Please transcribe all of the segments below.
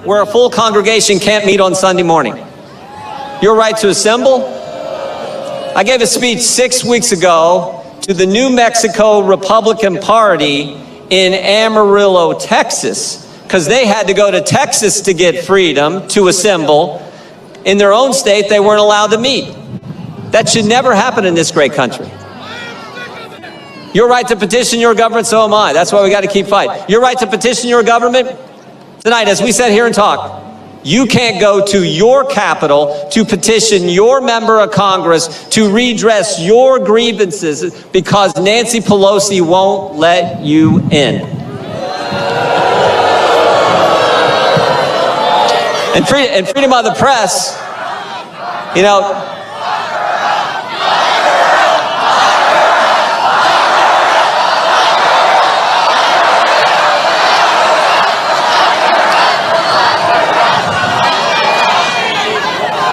where a full congregation can't meet on Sunday morning. Your right to assemble? I gave a speech 6 weeks ago to the New Mexico Republican Party in Amarillo, Texas, because they had to go to Texas to get freedom to assemble. In their own state, they weren't allowed to meet. That should never happen in this great country. Your right to petition your government, so am I. That's why we got to keep fighting. Your right to petition your government, tonight, as we sit here and talk, you can't go to your capital to petition your member of Congress to redress your grievances because Nancy Pelosi won't let you in. And freedom of the press, you know,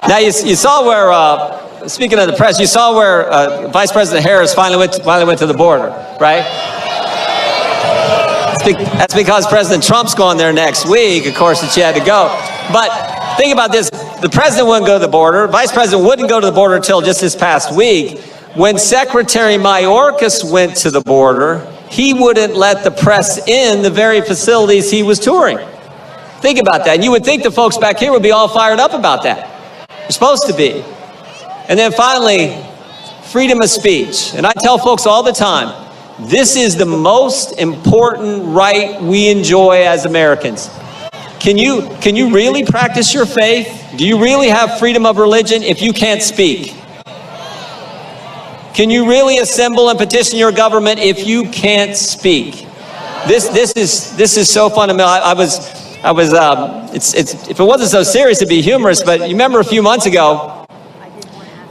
now you saw where, speaking of the press, you saw where Vice President Harris finally went to the border, right? That's because President Trump's going there next week, of course, that she had to go. But think about this, the president wouldn't go to the border, Vice President wouldn't go to the border until just this past week. When Secretary Mayorkas went to the border, he wouldn't let the press in the very facilities he was touring. Think about that. And you would think the folks back here would be all fired up about that. You're supposed to be. And then finally, freedom of speech. And I tell folks all the time, this is the most important right we enjoy as Americans. Can you really practice your faith? Do you really have freedom of religion if you can't speak? Can you really assemble and petition your government if you can't speak? This is so fundamental. If it wasn't so serious, it'd be humorous, but you remember a few months ago,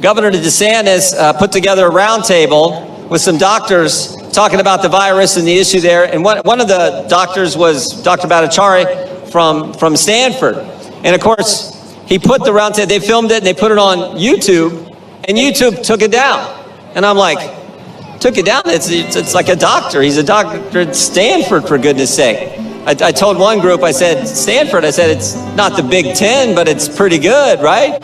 Governor DeSantis put together a roundtable with some doctors talking about the virus and the issue there, and one of the doctors was Dr. Bhattacharya from Stanford. And of course, he put the roundtable, they filmed it and they put it on YouTube, and YouTube took it down. And I'm like, took it down? It's like a doctor. He's a doctor at Stanford, for goodness sake. I told one group, I said, Stanford, I said, it's not the Big Ten, but it's pretty good, right?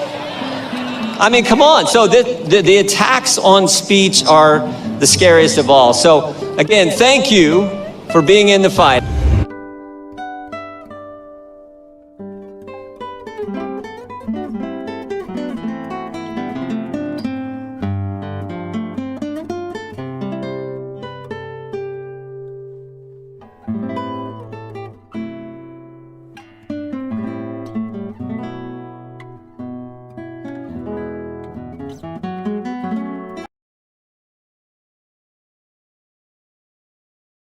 I mean, come on. So the attacks on speech are the scariest of all. So again, thank you for being in the fight.